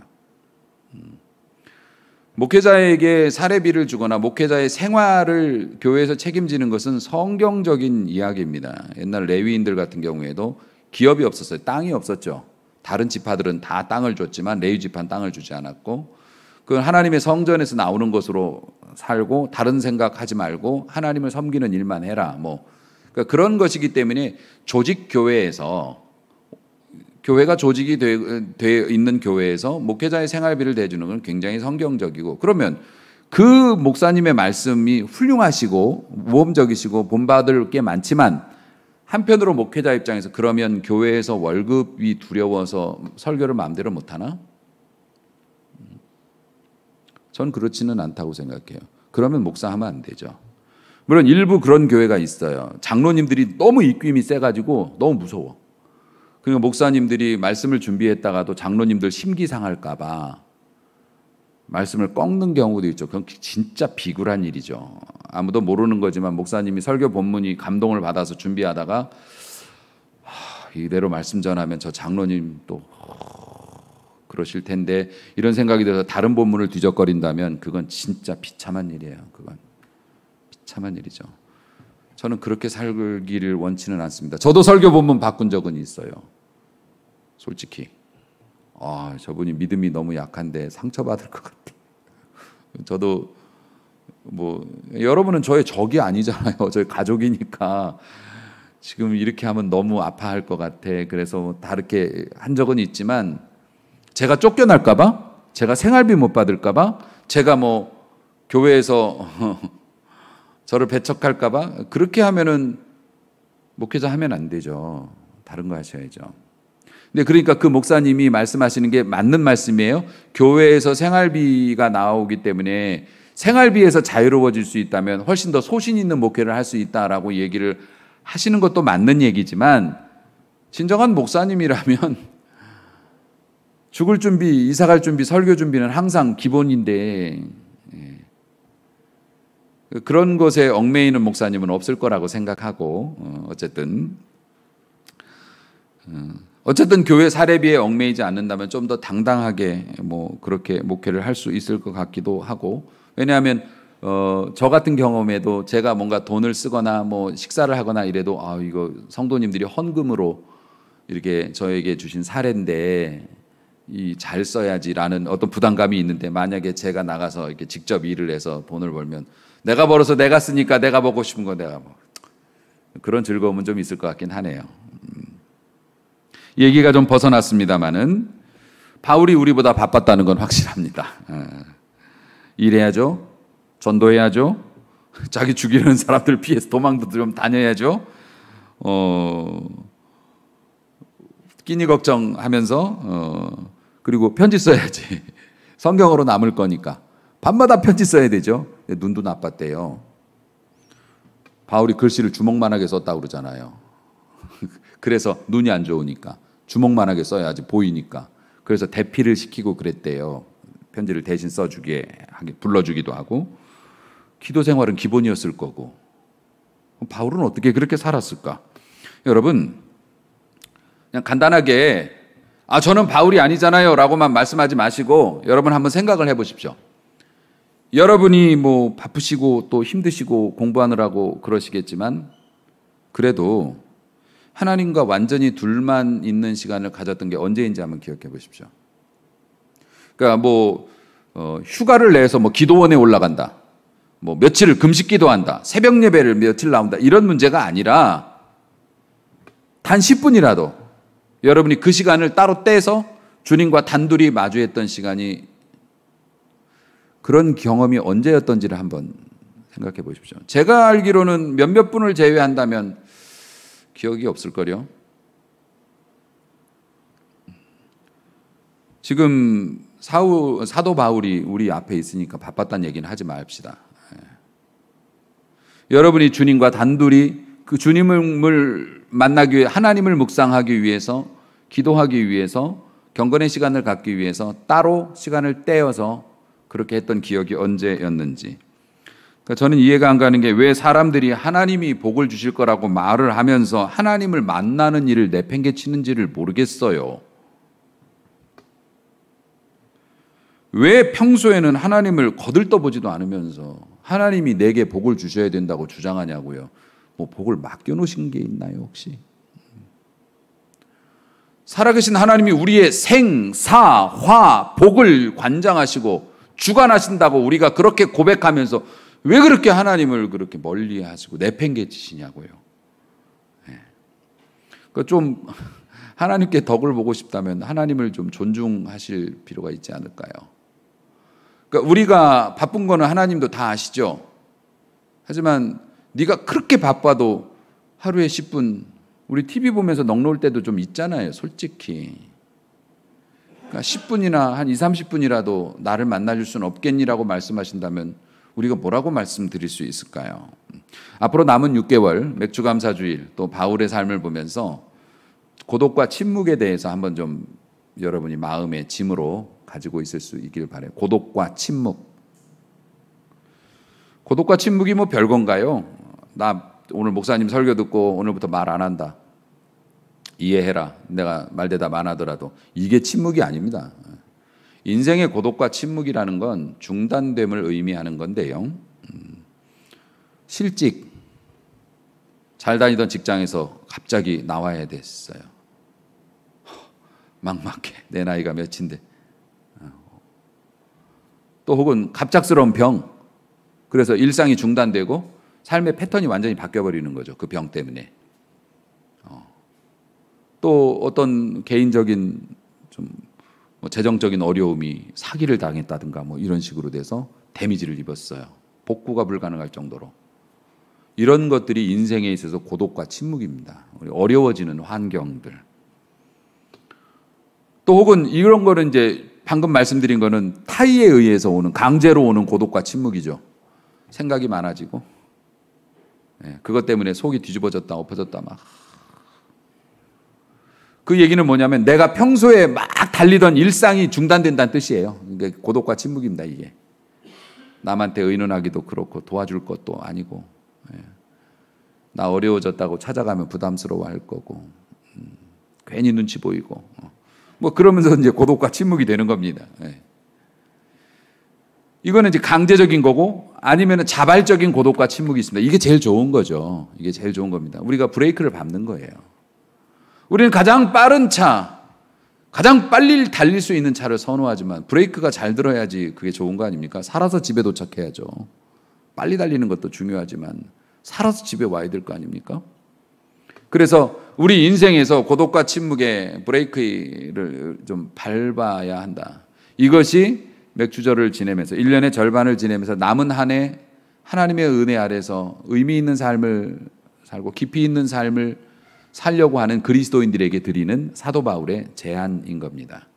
목회자에게 사례비를 주거나 목회자의 생활을 교회에서 책임지는 것은 성경적인 이야기입니다. 옛날 레위인들 같은 경우에도 기업이 없었어요. 땅이 없었죠. 다른 지파들은 다 땅을 줬지만 레위 지파는 땅을 주지 않았고 그건 하나님의 성전에서 나오는 것으로 살고 다른 생각하지 말고 하나님을 섬기는 일만 해라. 그러니까 그런 것이기 때문에 조직 교회에서 교회가 조직이 되어 있는 교회에서 목회자의 생활비를 대주는 건 굉장히 성경적이고 그러면 그 목사님의 말씀이 훌륭하시고 모험적이시고 본받을 게 많지만 한편으로 목회자 입장에서 그러면 교회에서 월급이 두려워서 설교를 마음대로 못하나? 전 그렇지는 않다고 생각해요. 그러면 목사하면 안 되죠. 물론 일부 그런 교회가 있어요. 장로님들이 너무 입김이 세가지고 너무 무서워. 그러니까 목사님들이 말씀을 준비했다가도 장로님들 심기 상할까 봐 말씀을 꺾는 경우도 있죠. 그건 진짜 비굴한 일이죠. 아무도 모르는 거지만 목사님이 설교 본문이 감동을 받아서 준비하다가 이대로 말씀 전하면 저 장로님 또 그러실 텐데 이런 생각이 들어서 다른 본문을 뒤적거린다면 그건 진짜 비참한 일이에요. 그건 비참한 일이죠. 저는 그렇게 살기를 원치는 않습니다. 저도 설교 본문 바꾼 적은 있어요. 솔직히. 저분이 믿음이 너무 약한데 상처받을 것 같아. 저도 여러분은 저의 적이 아니잖아요. 저희 가족이니까 지금 이렇게 하면 너무 아파할 것 같아. 그래서 다르게 한 적은 있지만 제가 쫓겨날까 봐, 제가 생활비 못 받을까 봐, 제가 교회에서 저를 배척할까 봐 그렇게 하면은 목회자 하면 안 되죠. 다른 거 하셔야죠. 근데 그러니까 그 목사님이 말씀하시는 게 맞는 말씀이에요. 교회에서 생활비가 나오기 때문에 생활비에서 자유로워질 수 있다면 훨씬 더 소신 있는 목회를 할 수 있다라고 얘기를 하시는 것도 맞는 얘기지만 진정한 목사님이라면 죽을 준비, 이사 갈 준비, 설교 준비는 항상 기본인데 그런 것에 얽매이는 목사님은 없을 거라고 생각하고 어쨌든 교회 사례비에 얽매이지 않는다면 좀 더 당당하게 그렇게 목회를 할 수 있을 것 같기도 하고 왜냐하면 저 같은 경험에도 제가 뭔가 돈을 쓰거나 식사를 하거나 이래도 이거 성도님들이 헌금으로 이렇게 저에게 주신 사례인데 잘 써야지라는 어떤 부담감이 있는데 만약에 제가 나가서 이렇게 직접 일을 해서 돈을 벌면 내가 벌어서 내가 쓰니까 내가 먹고 싶은 거 내가 그런 즐거움은 좀 있을 것 같긴 하네요. 얘기가 좀 벗어났습니다만은 바울이 우리보다 바빴다는 건 확실합니다. 일해야죠. 전도해야죠. 자기 죽이려는 사람들 피해서 도망도 좀 다녀야죠. 끼니 걱정하면서 그리고 편지 써야지. 성경으로 남을 거니까 밤마다 편지 써야 되죠. 눈도 나빴대요. 바울이 글씨를 주먹만하게 썼다고 그러잖아요. 그래서 눈이 안 좋으니까 주먹만하게 써야지 보이니까. 그래서 대피를 시키고 그랬대요. 편지를 대신 써주게 불러주기도 하고. 기도 생활은 기본이었을 거고. 바울은 어떻게 그렇게 살았을까? 여러분 그냥 간단하게 저는 바울이 아니잖아요 라고만 말씀하지 마시고 여러분 한번 생각을 해보십시오. 여러분이 바쁘시고 또 힘드시고 공부하느라고 그러시겠지만 그래도 하나님과 완전히 둘만 있는 시간을 가졌던 게 언제인지 한번 기억해 보십시오. 그러니까 휴가를 내서 기도원에 올라간다. 며칠을 금식 기도한다. 새벽 예배를 며칠 나온다. 이런 문제가 아니라 단 10분이라도 여러분이 그 시간을 따로 떼서 주님과 단둘이 마주했던 시간이 그런 경험이 언제였던지를 한번 생각해 보십시오. 제가 알기로는 몇몇 분을 제외한다면 기억이 없을걸요. 지금 사도 바울이 우리 앞에 있으니까 바빴다는 얘기는 하지 맙시다. 여러분이 주님과 단둘이 그 주님을 만나기 위해 하나님을 묵상하기 위해서 기도하기 위해서 경건의 시간을 갖기 위해서 따로 시간을 떼어서 그렇게 했던 기억이 언제였는지. 그러니까 저는 이해가 안 가는 게 왜 사람들이 하나님이 복을 주실 거라고 말을 하면서 하나님을 만나는 일을 내팽개치는지를 모르겠어요. 왜 평소에는 하나님을 거들떠보지도 않으면서 하나님이 내게 복을 주셔야 된다고 주장하냐고요. 복을 맡겨놓으신 게 있나요 혹시? 살아계신 하나님이 우리의 생, 사, 화, 복을 관장하시고 주관하신다고 우리가 그렇게 고백하면서 왜 그렇게 하나님을 그렇게 멀리 하시고 내팽개치시냐고요. 그러니까 좀 하나님께 덕을 보고 싶다면 하나님을 좀 존중하실 필요가 있지 않을까요? 그러니까 우리가 바쁜 거는 하나님도 다 아시죠. 하지만 네가 그렇게 바빠도 하루에 10분 우리 TV 보면서 넋 놓을 때도 좀 있잖아요, 솔직히. 그러니까 10분이나 한 2, 30분이라도 나를 만나줄 수는 없겠니라고 말씀하신다면 우리가 뭐라고 말씀드릴 수 있을까요? 앞으로 남은 6개월 맥주감사주일 또 바울의 삶을 보면서 고독과 침묵에 대해서 한번 좀 여러분이 마음의 짐으로 가지고 있을 수 있길 바라요. 고독과 침묵. 고독과 침묵이 뭐 별건가요? 나 오늘 목사님 설교 듣고 오늘부터 말 안 한다. 이해해라. 내가 말대답 안 하더라도. 이게 침묵이 아닙니다. 인생의 고독과 침묵이라는 건 중단됨을 의미하는 건데요. 실직, 잘 다니던 직장에서 갑자기 나와야 됐어요. 막막해. 내 나이가 몇인데. 또 혹은 갑작스러운 병. 그래서 일상이 중단되고 삶의 패턴이 완전히 바뀌어버리는 거죠. 그 병 때문에. 또 어떤 개인적인 좀 뭐 재정적인 어려움이 사기를 당했다든가 뭐 이런 식으로 돼서 데미지를 입었어요. 복구가 불가능할 정도로. 이런 것들이 인생에 있어서 고독과 침묵입니다. 어려워지는 환경들. 또 혹은 이런 거는 이제 방금 말씀드린 거는 타의에 의해서 오는 강제로 오는 고독과 침묵이죠. 생각이 많아지고 그것 때문에 속이 뒤집어졌다 엎어졌다 막. 그 얘기는 뭐냐면 내가 평소에 막 달리던 일상이 중단된다는 뜻이에요. 그러니까 고독과 침묵입니다, 이게. 남한테 의논하기도 그렇고 도와줄 것도 아니고 나 어려워졌다고 찾아가면 부담스러워할 거고 괜히 눈치 보이고 뭐 그러면서 이제 고독과 침묵이 되는 겁니다. 이거는 이제 강제적인 거고 아니면 자발적인 고독과 침묵이 있습니다. 이게 제일 좋은 거죠. 이게 제일 좋은 겁니다. 우리가 브레이크를 밟는 거예요. 우리는 가장 빠른 차, 가장 빨리 달릴 수 있는 차를 선호하지만 브레이크가 잘 들어야지 그게 좋은 거 아닙니까? 살아서 집에 도착해야죠. 빨리 달리는 것도 중요하지만 살아서 집에 와야 될 거 아닙니까? 그래서 우리 인생에서 고독과 침묵의 브레이크를 좀 밟아야 한다. 이것이 맥주절을 지내면서 1년의 절반을 지내면서 남은 한 해 하나님의 은혜 아래서 의미 있는 삶을 살고 깊이 있는 삶을 살려고 하는 그리스도인들에게 드리는 사도 바울의 제안인 겁니다.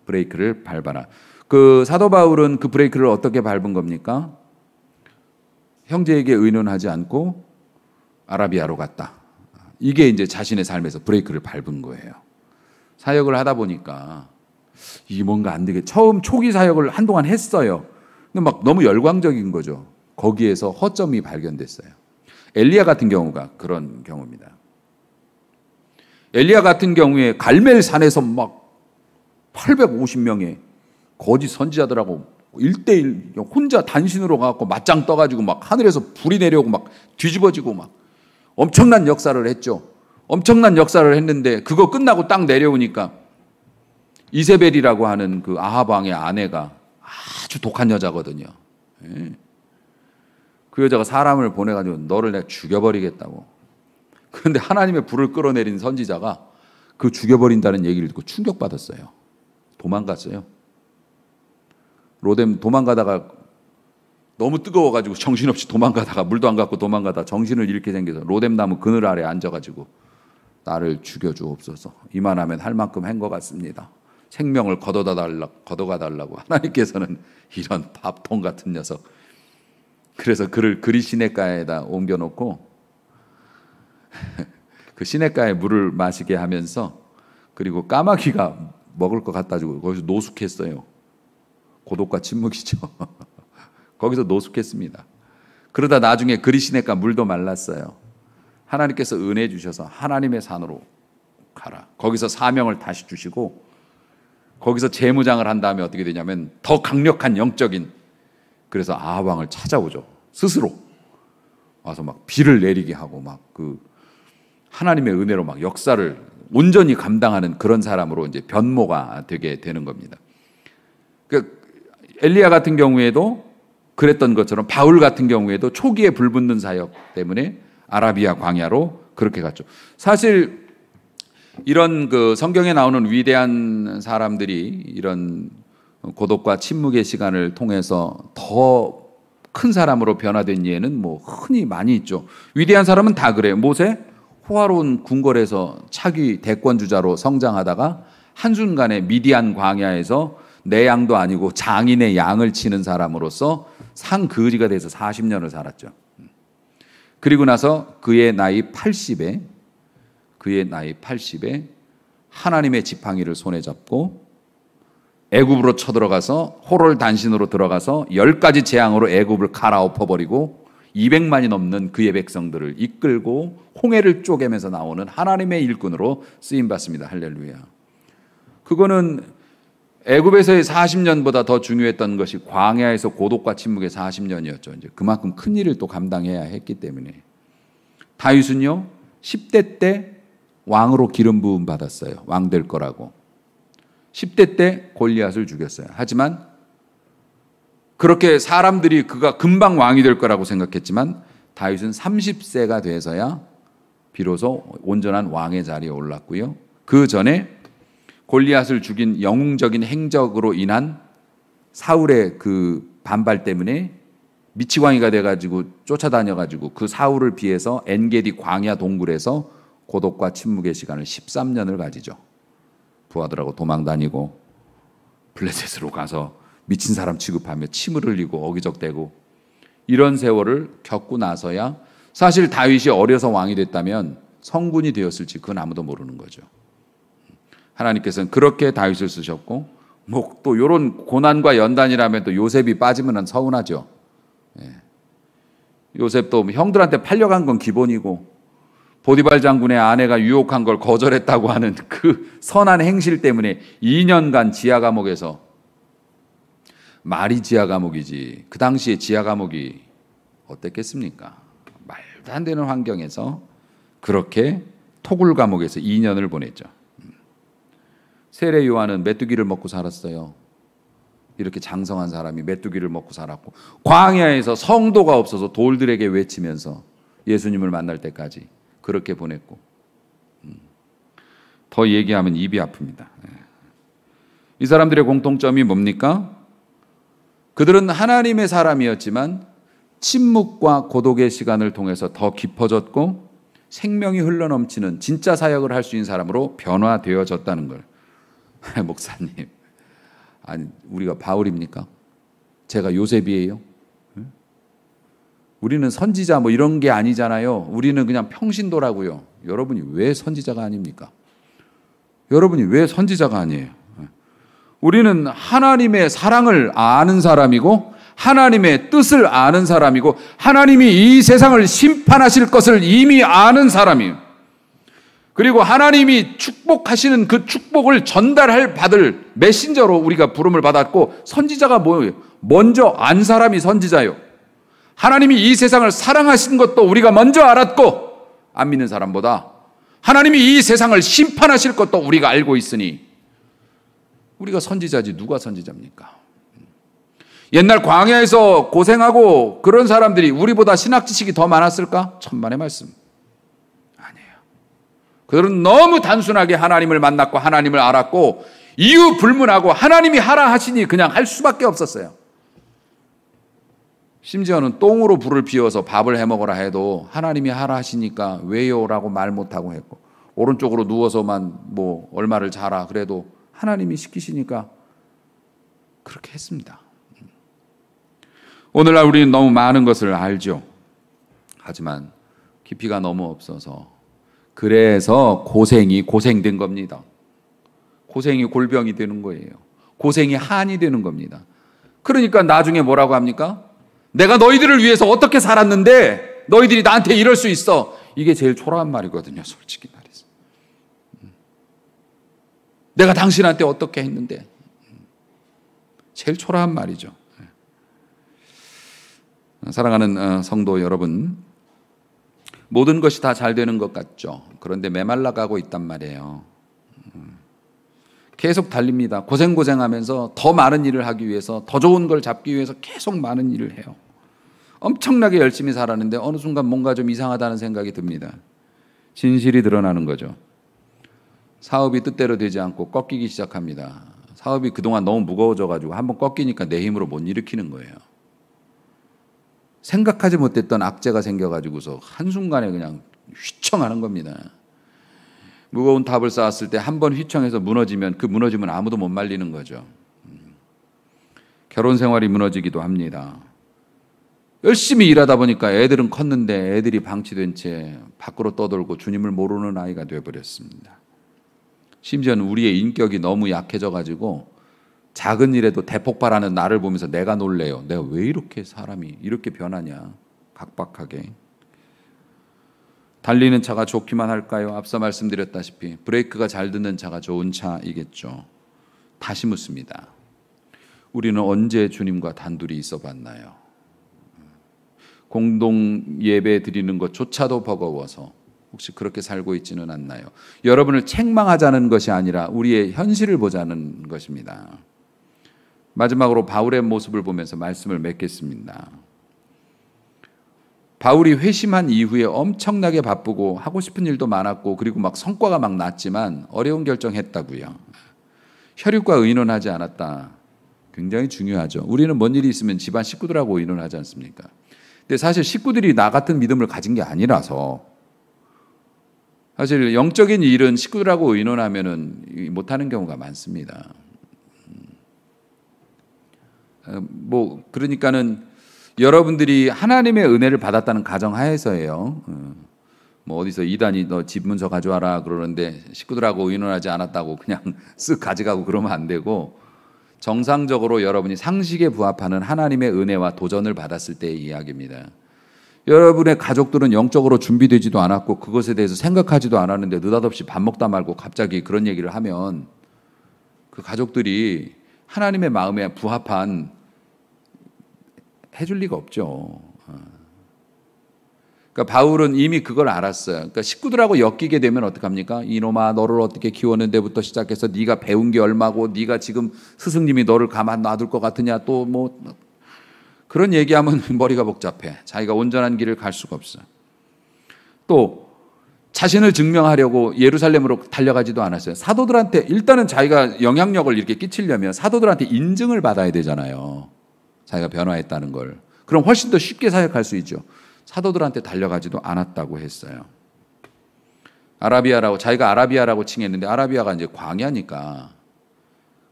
브레이크를 밟아라. 그 사도 바울은 그 브레이크를 어떻게 밟은 겁니까? 형제에게 의논하지 않고 아라비아로 갔다. 이게 이제 자신의 삶에서 브레이크를 밟은 거예요. 사역을 하다 보니까 이게 뭔가 안 되게 처음 초기 사역을 한동안 했어요. 근데 막 너무 열광적인 거죠. 거기에서 허점이 발견됐어요. 엘리야 같은 경우가 그런 경우입니다. 엘리야 같은 경우에 갈멜산에서 막 850명의 거짓 선지자들하고 1대1 혼자 단신으로 가고 맞짱 떠가지고 막 하늘에서 불이 내려오고 막 뒤집어지고 막 엄청난 역사를 했죠. 엄청난 역사를 했는데 그거 끝나고 딱 내려오니까 이세벨이라고 하는 그 아합 왕의 아내가 아주 독한 여자거든요. 그 여자가 사람을 보내가지고 너를 내가 죽여버리겠다고. 그런데 하나님의 불을 끌어내린 선지자가 그 죽여버린다는 얘기를 듣고 충격받았어요. 도망갔어요. 로뎀 도망가다가 너무 뜨거워가지고 정신없이 도망가다가 물도 안 갖고 도망가다 정신을 잃게 생겨서 로뎀 나무 그늘 아래 앉아가지고 나를 죽여주옵소서. 이만하면 할 만큼 한 것 같습니다. 생명을 걷어가 달라고 하나님께서는 이런 밥통 같은 녀석. 그래서 그를 그리 시냇가에다 옮겨놓고 그 시냇가에 물을 마시게 하면서 그리고 까마귀가 먹을 거 갖다 주고 거기서 노숙했어요. 고독과 침묵이죠. 거기서 노숙했습니다. 그러다 나중에 그리 시냇가 물도 말랐어요. 하나님께서 은혜 주셔서 하나님의 산으로 가라. 거기서 사명을 다시 주시고 거기서 재무장을 한 다음에 어떻게 되냐면 더 강력한 영적인 그래서 아합 왕을 찾아오죠. 스스로 와서 막 비를 내리게 하고 막 그 하나님의 은혜로 막 역사를 온전히 감당하는 그런 사람으로 이제 변모가 되게 되는 겁니다. 그 엘리야 같은 경우에도 그랬던 것처럼 바울 같은 경우에도 초기에 불붙는 사역 때문에 아라비아 광야로 그렇게 갔죠. 사실 이런 그 성경에 나오는 위대한 사람들이 이런 고독과 침묵의 시간을 통해서 더 큰 사람으로 변화된 예는 뭐 흔히 많이 있죠. 위대한 사람은 다 그래요. 모세 호화로운 궁궐에서 차기 대권주자로 성장하다가 한순간에 미디안 광야에서 내 양도 아니고 장인의 양을 치는 사람으로서 상거지가 돼서 40년을 살았죠. 그리고 나서 그의 나이 80에 하나님의 지팡이를 손에 잡고 애굽으로 쳐들어가서 호롤단신으로 들어가서 10가지 재앙으로 애굽을 갈아엎어버리고 200만이 넘는 그의 백성들을 이끌고 홍해를 쪼개면서 나오는 하나님의 일꾼으로 쓰임받습니다. 할렐루야. 그거는 애굽에서의 40년보다 더 중요했던 것이 광야에서 고독과 침묵의 40년이었죠. 이제 그만큼 큰 일을 또 감당해야 했기 때문에. 다윗은요 10대 때 왕으로 기름 부음 받았어요. 왕 될 거라고. 10대 때 골리앗을 죽였어요. 하지만 그렇게 사람들이 그가 금방 왕이 될 거라고 생각했지만 다윗은 30세가 돼서야 비로소 온전한 왕의 자리에 올랐고요. 그 전에 골리앗을 죽인 영웅적인 행적으로 인한 사울의 그 반발 때문에 미치광이가 돼가지고 쫓아다녀가지고 그 사울을 피해서 엔게디 광야 동굴에서 고독과 침묵의 시간을 13년을 가지죠. 부하들하고 도망다니고 블레셋으로 가서 미친 사람 취급하며 침을 흘리고 어기적대고 이런 세월을 겪고 나서야 사실 다윗이 어려서 왕이 됐다면 성군이 되었을지 그건 아무도 모르는 거죠. 하나님께서는 그렇게 다윗을 쓰셨고 뭐 또 이런 고난과 연단이라면 또 요셉이 빠지면 서운하죠. 요셉도 형들한테 팔려간 건 기본이고 보디발 장군의 아내가 유혹한 걸 거절했다고 하는 그 선한 행실 때문에 2년간 지하 감옥에서 말이 지하 감옥이지 그 당시에 지하 감옥이 어땠겠습니까? 말도 안 되는 환경에서 그렇게 토굴 감옥에서 2년을 보냈죠. 세례 요한은 메뚜기를 먹고 살았어요. 이렇게 장성한 사람이 메뚜기를 먹고 살았고 광야에서 성도가 없어서 돌들에게 외치면서 예수님을 만날 때까지 그렇게 보냈고 더 얘기하면 입이 아픕니다. 이 사람들의 공통점이 뭡니까? 그들은 하나님의 사람이었지만 침묵과 고독의 시간을 통해서 더 깊어졌고 생명이 흘러넘치는 진짜 사역을 할 수 있는 사람으로 변화되어졌다는 걸. 목사님, 아니 우리가 바울입니까? 제가 요셉이에요? 우리는 선지자 뭐 이런 게 아니잖아요. 우리는 그냥 평신도라고요. 여러분이 왜 선지자가 아닙니까? 여러분이 왜 선지자가 아니에요? 우리는 하나님의 사랑을 아는 사람이고 하나님의 뜻을 아는 사람이고 하나님이 이 세상을 심판하실 것을 이미 아는 사람이에요. 그리고 하나님이 축복하시는 그 축복을 받을 메신저로 우리가 부름을 받았고 선지자가 뭐예요? 먼저 안 사람이 선지자예요. 하나님이 이 세상을 사랑하신 것도 우리가 먼저 알았고 안 믿는 사람보다 하나님이 이 세상을 심판하실 것도 우리가 알고 있으니 우리가 선지자지 누가 선지자입니까? 옛날 광야에서 고생하고 그런 사람들이 우리보다 신학 지식이 더 많았을까? 천만의 말씀. 아니에요. 그들은 너무 단순하게 하나님을 만났고 하나님을 알았고 이유 불문하고 하나님이 하라 하시니 그냥 할 수밖에 없었어요. 심지어는 똥으로 불을 피워서 밥을 해먹으라 해도 하나님이 하라 하시니까 왜요? 라고 말 못하고 했고 오른쪽으로 누워서만 뭐 얼마를 자라 그래도 하나님이 시키시니까 그렇게 했습니다. 오늘날 우리는 너무 많은 것을 알죠. 하지만 깊이가 너무 없어서 그래서 고생된 겁니다. 고생이 골병이 되는 거예요. 고생이 한이 되는 겁니다. 그러니까 나중에 뭐라고 합니까? 내가 너희들을 위해서 어떻게 살았는데 너희들이 나한테 이럴 수 있어. 이게 제일 초라한 말이거든요. 솔직히 말해서. 내가 당신한테 어떻게 했는데. 제일 초라한 말이죠. 사랑하는 성도 여러분, 모든 것이 다 잘 되는 것 같죠. 그런데 메말라가고 있단 말이에요. 계속 달립니다. 고생하면서 더 많은 일을 하기 위해서 더 좋은 걸 잡기 위해서 계속 많은 일을 해요. 엄청나게 열심히 살았는데 어느 순간 뭔가 좀 이상하다는 생각이 듭니다. 진실이 드러나는 거죠. 사업이 뜻대로 되지 않고 꺾이기 시작합니다. 사업이 그동안 너무 무거워져가지고 한번 꺾이니까 내 힘으로 못 일으키는 거예요. 생각하지 못했던 악재가 생겨가지고서 한순간에 그냥 휘청하는 겁니다. 무거운 탑을 쌓았을 때 한 번 휘청해서 무너지면 그 무너짐은 아무도 못 말리는 거죠. 결혼 생활이 무너지기도 합니다. 열심히 일하다 보니까 애들은 컸는데 애들이 방치된 채 밖으로 떠돌고 주님을 모르는 아이가 되어버렸습니다. 심지어는 우리의 인격이 너무 약해져가지고 작은 일에도 대폭발하는 나를 보면서 내가 놀래요. 내가 왜 이렇게 사람이 이렇게 변하냐. 각박하게. 달리는 차가 좋기만 할까요? 앞서 말씀드렸다시피 브레이크가 잘 듣는 차가 좋은 차이겠죠. 다시 묻습니다. 우리는 언제 주님과 단둘이 있어 봤나요? 공동 예배 드리는 것조차도 버거워서 혹시 그렇게 살고 있지는 않나요? 여러분을 책망하자는 것이 아니라 우리의 현실을 보자는 것입니다. 마지막으로 바울의 모습을 보면서 말씀을 맺겠습니다. 바울이 회심한 이후에 엄청나게 바쁘고 하고 싶은 일도 많았고 그리고 막 성과가 막 났지만 어려운 결정했다고요. 혈육과 의논하지 않았다. 굉장히 중요하죠. 우리는 뭔 일이 있으면 집안 식구들하고 의논하지 않습니까? 근데 사실 식구들이 나 같은 믿음을 가진 게 아니라서 사실 영적인 일은 식구들하고 의논하면은 못하는 경우가 많습니다. 그러니까는 여러분들이 하나님의 은혜를 받았다는 가정하에서예요. 어디서 이단이 너 집 문서 가져와라 그러는데 식구들하고 의논하지 않았다고 그냥 쓱 가져가고 그러면 안 되고 정상적으로 여러분이 상식에 부합하는 하나님의 은혜와 도전을 받았을 때의 이야기입니다. 여러분의 가족들은 영적으로 준비되지도 않았고 그것에 대해서 생각하지도 않았는데 느닷없이 밥 먹다 말고 갑자기 그런 얘기를 하면 그 가족들이 하나님의 마음에 부합한 해줄 리가 없죠. 그러니까 바울은 이미 그걸 알았어요. 그러니까 식구들하고 엮이게 되면 어떡합니까? 이놈아 너를 어떻게 키웠는데부터 시작해서 네가 배운 게 얼마고 네가 지금 스승님이 너를 가만 놔둘 것 같으냐 또 그런 얘기하면 머리가 복잡해. 자기가 온전한 길을 갈 수가 없어. 또 자신을 증명하려고 예루살렘으로 달려가지도 않았어요. 사도들한테 일단은 자기가 영향력을 이렇게 끼치려면 사도들한테 인증을 받아야 되잖아요. 자기가 변화했다는 걸. 그럼 훨씬 더 쉽게 사역할 수 있죠. 사도들한테 달려가지도 않았다고 했어요. 자기가 아라비아라고 칭했는데 아라비아가 이제 광야니까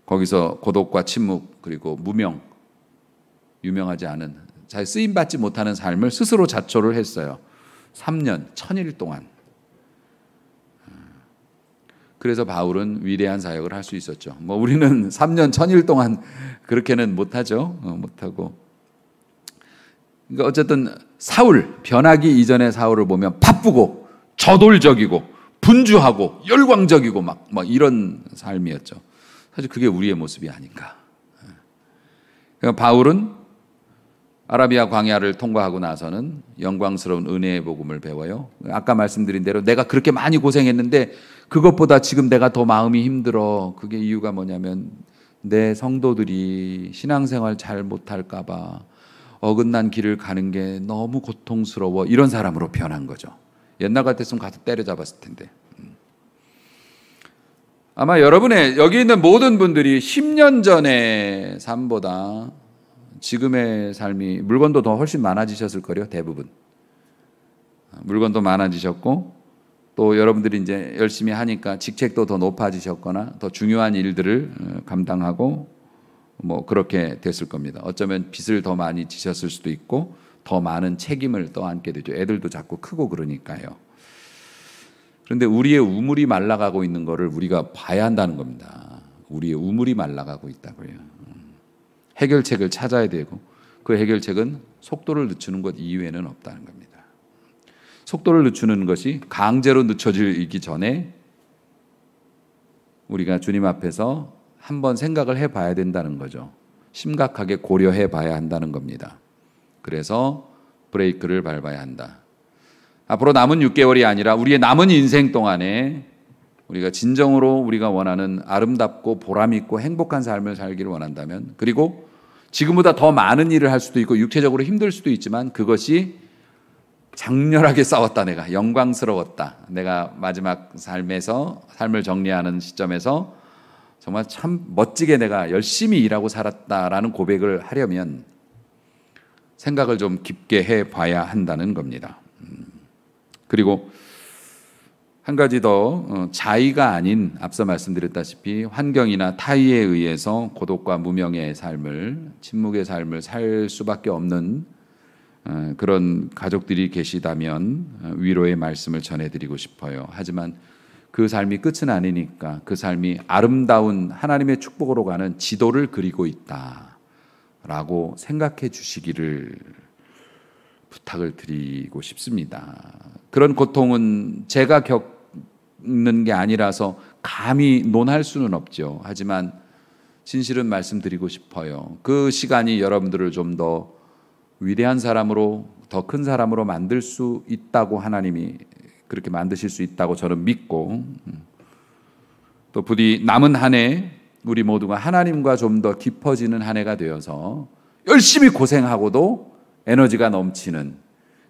거기서 고독과 침묵 그리고 무명, 유명하지 않은 잘 쓰임받지 못하는 삶을 스스로 자초를 했어요. 3년 1000일 동안. 그래서 바울은 위대한 사역을 할 수 있었죠. 우리는 3년 1000일 동안 그렇게는 못하죠. 못하고. 그러니까 어쨌든 변하기 이전의 사울을 보면 바쁘고 저돌적이고 분주하고 열광적이고 막 이런 삶이었죠. 사실 그게 우리의 모습이 아닌가. 그러니까 바울은 아라비아 광야를 통과하고 나서는 영광스러운 은혜의 복음을 배워요. 아까 말씀드린 대로 내가 그렇게 많이 고생했는데 그것보다 지금 내가 더 마음이 힘들어. 그게 이유가 뭐냐면 내 성도들이 신앙생활 잘 못할까 봐 어긋난 길을 가는 게 너무 고통스러워. 이런 사람으로 변한 거죠. 옛날 같았으면 가서 때려잡았을 텐데. 아마 여기 있는 모든 분들이 10년 전의 삶보다 지금의 삶이 물건도 더 훨씬 많아지셨을 거예요. 대부분. 물건도 많아지셨고 또 여러분들이 이제 열심히 하니까 직책도 더 높아지셨거나 더 중요한 일들을 감당하고 그렇게 됐을 겁니다. 어쩌면 빚을 더 많이 지셨을 수도 있고 더 많은 책임을 떠안게 되죠. 애들도 자꾸 크고 그러니까요. 그런데 우리의 우물이 말라가고 있는 거를 우리가 봐야 한다는 겁니다. 우리의 우물이 말라가고 있다고요. 해결책을 찾아야 되고 그 해결책은 속도를 늦추는 것 이외에는 없다는 겁니다. 속도를 늦추는 것이 강제로 늦춰지기 전에 우리가 주님 앞에서 한번 생각을 해봐야 된다는 거죠. 심각하게 고려해봐야 한다는 겁니다. 그래서 브레이크를 밟아야 한다. 앞으로 남은 6개월이 아니라 우리의 남은 인생 동안에 우리가 진정으로 우리가 원하는 아름답고 보람있고 행복한 삶을 살기를 원한다면 그리고 지금보다 더 많은 일을 할 수도 있고 육체적으로 힘들 수도 있지만 그것이 장렬하게 싸웠다. 내가 영광스러웠다. 내가 마지막 삶을 정리하는 시점에서 정말 참 멋지게 내가 열심히 일하고 살았다라는 고백을 하려면 생각을 좀 깊게 해봐야 한다는 겁니다. 그리고 한 가지 더, 자의가 아닌 앞서 말씀드렸다시피 환경이나 타의에 의해서 고독과 무명의 삶을, 침묵의 삶을 살 수밖에 없는 그런 가족들이 계시다면 위로의 말씀을 전해드리고 싶어요. 하지만 그 삶이 끝은 아니니까 그 삶이 아름다운 하나님의 축복으로 가는 지도를 그리고 있다라고 생각해 주시기를 부탁을 드리고 싶습니다. 그런 고통은 제가 겪는 게 아니라서 감히 논할 수는 없죠. 하지만 진실은 말씀드리고 싶어요. 그 시간이 여러분들을 좀 더 위대한 사람으로, 더 큰 사람으로 만들 수 있다고, 하나님이 그렇게 만드실 수 있다고 저는 믿고, 또 부디 남은 한 해 우리 모두가 하나님과 좀 더 깊어지는 한 해가 되어서 열심히 고생하고도 에너지가 넘치는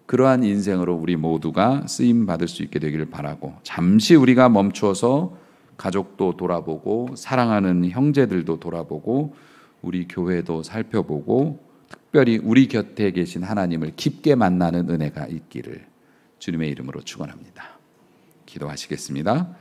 그러한 인생으로 우리 모두가 쓰임 받을 수 있게 되기를 바라고, 잠시 우리가 멈추어서 가족도 돌아보고 사랑하는 형제들도 돌아보고 우리 교회도 살펴보고 특별히 우리 곁에 계신 하나님을 깊게 만나는 은혜가 있기를 주님의 이름으로 축원합니다. 기도하시겠습니다.